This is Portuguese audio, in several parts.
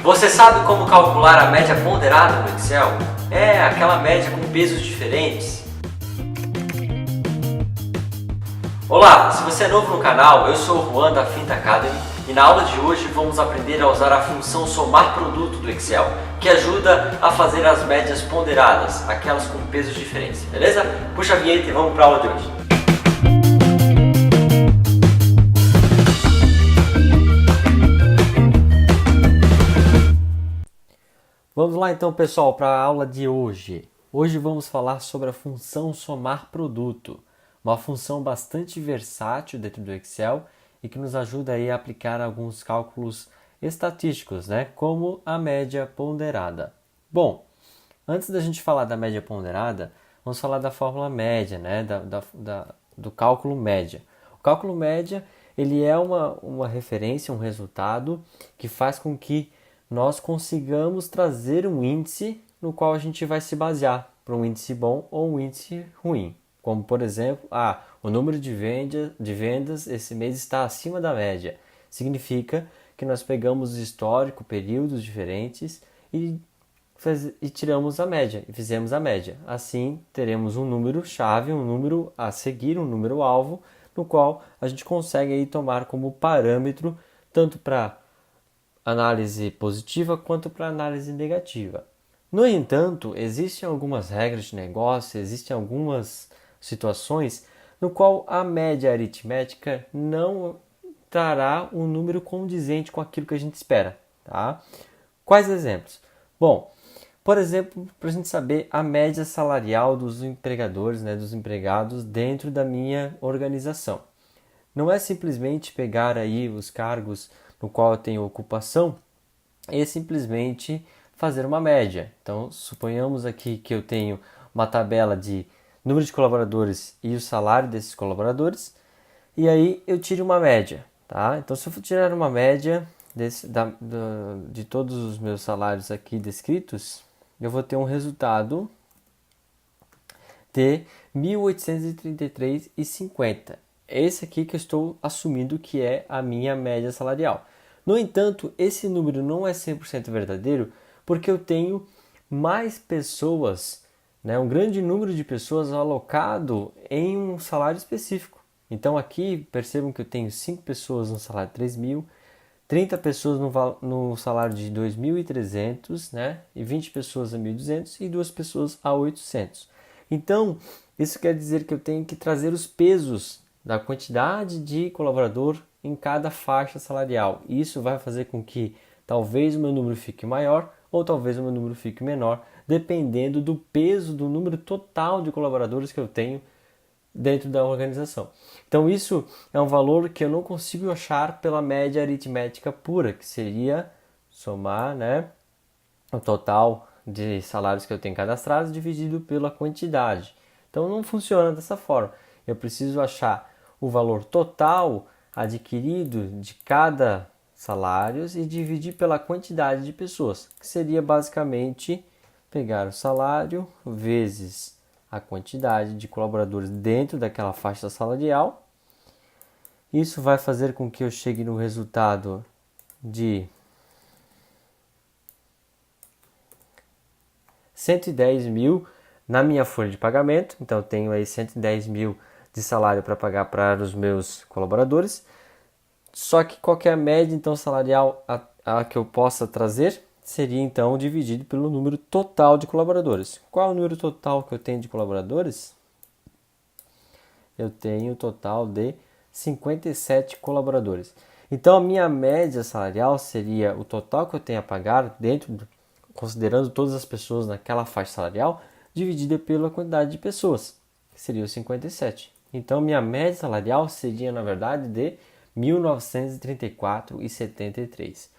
Você sabe como calcular a média ponderada no Excel? É aquela média com pesos diferentes. Olá, se você é novo no canal, eu sou o Juan da Finta Academy e na aula de hoje vamos aprender a usar a função somar produto do Excel, que ajuda a fazer as médias ponderadas, aquelas com pesos diferentes, beleza? Puxa a vinheta e vamos para a aula de hoje. Vamos lá então, pessoal, para a aula de hoje. Hoje vamos falar sobre a função somar produto, uma função bastante versátil dentro do Excel e que nos ajuda aí a aplicar alguns cálculos estatísticos, né, como a média ponderada. Bom, antes da gente falar da média ponderada, vamos falar da fórmula média, né, do cálculo média. O cálculo média ele é uma referência, um resultado que faz com que nós consigamos trazer um índice no qual a gente vai se basear para um índice bom ou um índice ruim. Como, por exemplo, o número de vendas esse mês está acima da média. Significa que nós pegamos o histórico, períodos diferentes e tiramos a média, e fizemos a média. Assim, teremos um número-chave, um número a seguir, um número-alvo, no qual a gente consegue aí tomar como parâmetro tanto para análise positiva quanto para análise negativa. No entanto, existem algumas regras de negócio, existem algumas situações no qual a média aritmética não trará um número condizente com aquilo que a gente espera. Tá? Quais exemplos? Bom, por exemplo, para a gente saber a média salarial dos empregadores, né, dos empregados dentro da minha organização. Não é simplesmente pegar aí os cargos no qual eu tenho ocupação e simplesmente fazer uma média. Então, suponhamos aqui que eu tenho uma tabela de número de colaboradores e o salário desses colaboradores, e aí eu tiro uma média. Tá? Então, se eu for tirar uma média de todos os meus salários aqui descritos, eu vou ter um resultado de R$ 1.833,50. Esse aqui que eu estou assumindo que é a minha média salarial. No entanto, esse número não é 100% verdadeiro porque eu tenho mais pessoas, né, um grande número de pessoas alocado em um salário específico. Então aqui percebam que eu tenho 5 pessoas no salário de 3.000, 30 pessoas no salário de 2.300, né, e 20 pessoas a 1.200 e 2 pessoas a 800. Então, isso quer dizer que eu tenho que trazer os pesos da quantidade de colaborador em cada faixa salarial. Isso vai fazer com que talvez o meu número fique maior ou talvez o meu número fique menor, dependendo do peso do número total de colaboradores que eu tenho dentro da organização. Então isso é um valor que eu não consigo achar pela média aritmética pura, que seria somar, né, o total de salários que eu tenho cadastrados dividido pela quantidade. Então não funciona dessa forma. Eu preciso achar o valor total adquirido de cada salário e dividir pela quantidade de pessoas, que seria basicamente pegar o salário vezes a quantidade de colaboradores dentro daquela faixa salarial. Isso vai fazer com que eu chegue no resultado de 110 mil na minha folha de pagamento. Então eu tenho aí 110 mil de salário para pagar para os meus colaboradores. Só que qual que é a média então salarial a que eu possa trazer? Seria então dividido pelo número total de colaboradores. Qual é o número total que eu tenho de colaboradores? Eu tenho um total de 57 colaboradores. Então a minha média salarial seria o total que eu tenho a pagar considerando todas as pessoas naquela faixa salarial, dividida pela quantidade de pessoas, que seria os 57. Então minha média salarial seria na verdade de R$ 1.934,73.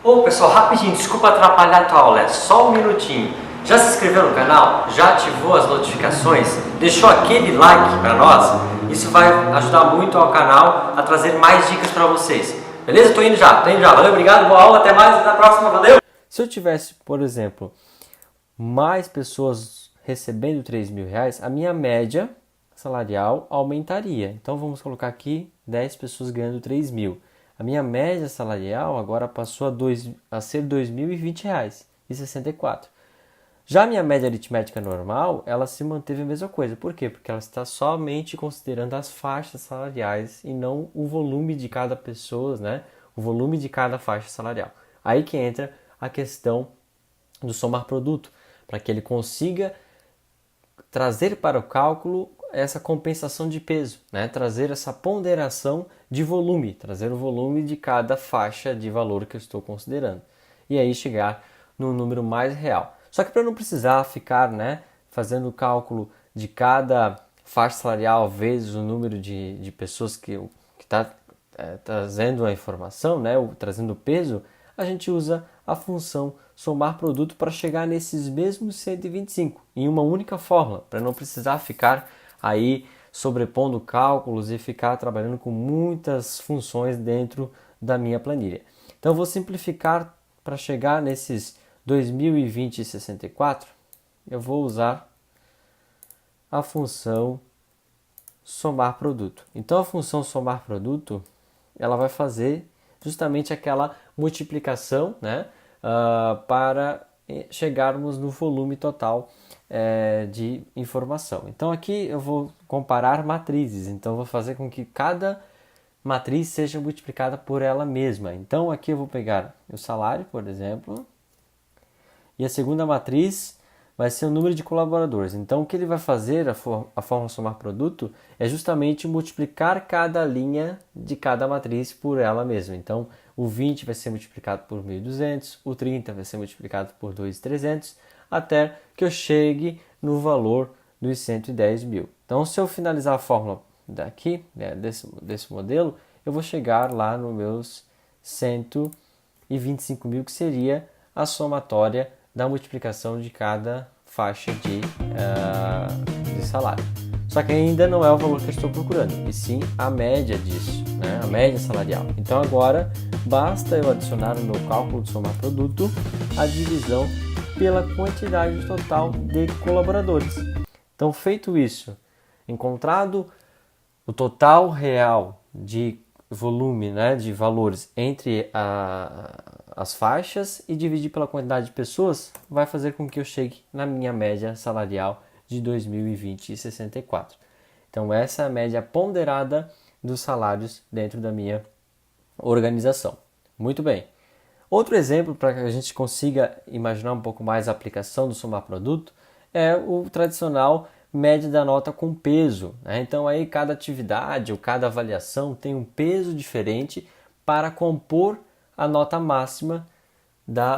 Ô pessoal, rapidinho, desculpa atrapalhar a tua aula, é só um minutinho. Já se inscreveu no canal? Já ativou as notificações? Deixou aquele like para nós? Isso vai ajudar muito ao canal a trazer mais dicas para vocês. Beleza? Tô indo já. Valeu, obrigado, boa aula, até mais, até a próxima, valeu! Se eu tivesse, por exemplo, mais pessoas recebendo R$3.000, a minha média salarial aumentaria. Então vamos colocar aqui 10 pessoas ganhando 3.000. A minha média salarial agora passou a ser R$ 2.020,64. Já a minha média aritmética normal, ela se manteve a mesma coisa. Por quê? Porque ela está somente considerando as faixas salariais e não o volume de cada pessoa, né? O volume de cada faixa salarial. Aí que entra a questão do somar produto, para que ele consiga trazer para o cálculo essa compensação de peso, né? Trazer essa ponderação de volume, trazer o volume de cada faixa de valor que eu estou considerando. E aí chegar num número mais real. Só que para não precisar ficar, né, fazendo o cálculo de cada faixa salarial vezes o número de pessoas que está trazendo a informação, né, trazendo o peso, a gente usa a função somar produto para chegar nesses mesmos 125 em uma única fórmula, para não precisar ficar aí sobrepondo cálculos e ficar trabalhando com muitas funções dentro da minha planilha. Então eu vou simplificar para chegar nesses 2020,64, eu vou usar a função somar produto. Então a função somar produto, ela vai fazer justamente aquela multiplicação, né, para chegarmos no volume total de informação. Então aqui eu vou comparar matrizes, então eu vou fazer com que cada matriz seja multiplicada por ela mesma. Então aqui eu vou pegar o salário, por exemplo, e a segunda matriz vai ser o número de colaboradores. Então, o que ele vai fazer, a fórmula somar produto, é justamente multiplicar cada linha de cada matriz por ela mesma. Então, o 20 vai ser multiplicado por 1.200, o 30 vai ser multiplicado por 2.300, até que eu chegue no valor dos 110 mil. Então, se eu finalizar a fórmula daqui, né, desse modelo, eu vou chegar lá nos meus 125 mil, que seria a somatória da multiplicação de cada faixa de salário. Só que ainda não é o valor que eu estou procurando, e sim a média disso, né? A média salarial. Então agora basta eu adicionar no meu cálculo de somar produto a divisão pela quantidade total de colaboradores. Então, feito isso, encontrado o total real de volume, né, de valores entre as faixas e dividir pela quantidade de pessoas, vai fazer com que eu chegue na minha média salarial de 2020,64. Então essa é a média ponderada dos salários dentro da minha organização. Muito bem. Outro exemplo para que a gente consiga imaginar um pouco mais a aplicação do somar produto é o tradicional média da nota com peso, né? Então aí cada atividade ou cada avaliação tem um peso diferente para compor a nota máxima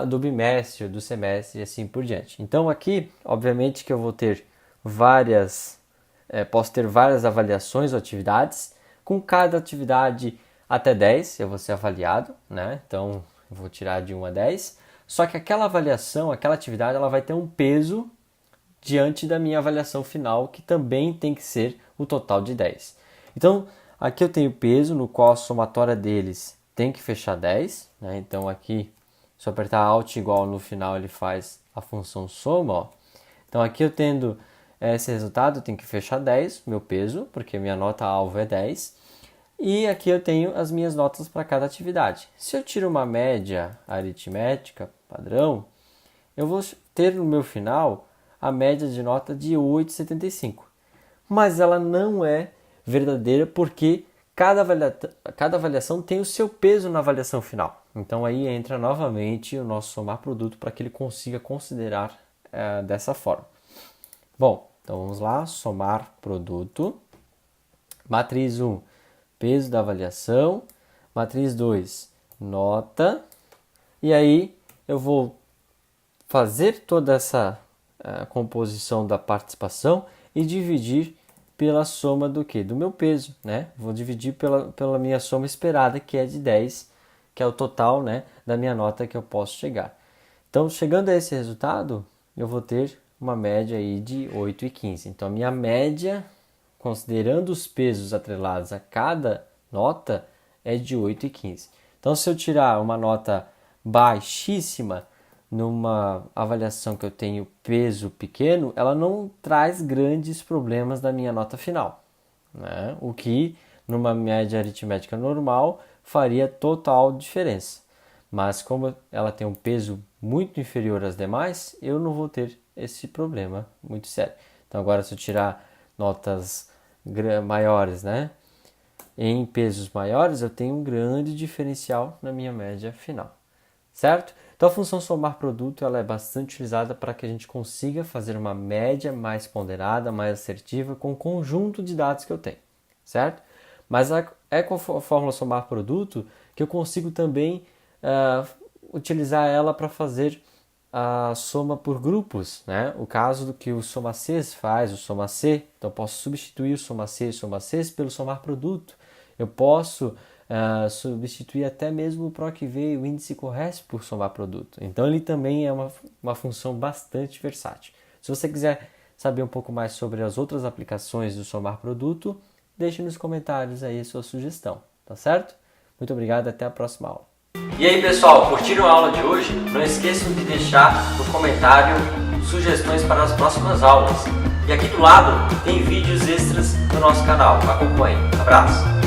do bimestre, do semestre e assim por diante. Então aqui, obviamente que eu vou ter posso ter várias avaliações ou atividades, com cada atividade até 10 eu vou ser avaliado, né? Então eu vou tirar de 1 a 10, só que aquela avaliação, aquela atividade, ela vai ter um peso diante da minha avaliação final, que também tem que ser o total de 10. Então, aqui eu tenho peso, no qual a somatória deles tem que fechar 10, né? Então aqui, se eu apertar Alt igual, no final ele faz a função soma, ó. Então aqui eu tendo esse resultado, eu tenho que fechar 10, meu peso, porque minha nota alvo é 10. E aqui eu tenho as minhas notas para cada atividade. Se eu tiro uma média aritmética padrão, eu vou ter no meu final a média de nota de 8,75. Mas ela não é verdadeira porque cada avaliação tem o seu peso na avaliação final. Então aí entra novamente o nosso somar produto para que ele consiga considerar dessa forma. Bom, então vamos lá, somar produto. Matriz 1, peso da avaliação. Matriz 2, nota. E aí eu vou fazer toda essa composição da participação e dividir pela soma do que? Do meu peso, né? Vou dividir pela minha soma esperada, que é de 10, que é o total, né, da minha nota que eu posso chegar. Então, chegando a esse resultado, eu vou ter uma média aí de 8,15. Então, a minha média, considerando os pesos atrelados a cada nota, é de 8,15. Então, se eu tirar uma nota baixíssima numa avaliação que eu tenho peso pequeno, ela não traz grandes problemas na minha nota final, né? O que numa média aritmética normal faria total diferença. Mas como ela tem um peso muito inferior às demais, eu não vou ter esse problema muito sério. Então agora se eu tirar notas maiores, né, em pesos maiores, eu tenho um grande diferencial na minha média final, certo? Então a função somar produto ela é bastante utilizada para que a gente consiga fazer uma média mais ponderada, mais assertiva com o conjunto de dados que eu tenho, certo? Mas é com a fórmula somar produto que eu consigo também utilizar ela para fazer a soma por grupos, né? O caso do que o soma Cs faz, o soma C, então eu posso substituir o soma C e o soma Cs pelo somar produto. Eu posso substituir até mesmo o PROC-V e o índice CORRESP por somar produto. Então ele também é uma função bastante versátil. Se você quiser saber um pouco mais sobre as outras aplicações do somar produto, deixe nos comentários aí a sua sugestão, tá certo? Muito obrigado, até a próxima aula. E aí pessoal, curtiram a aula de hoje? Não esqueçam de deixar no comentário sugestões para as próximas aulas. E aqui do lado tem vídeos extras do nosso canal. Acompanhe. Abraço!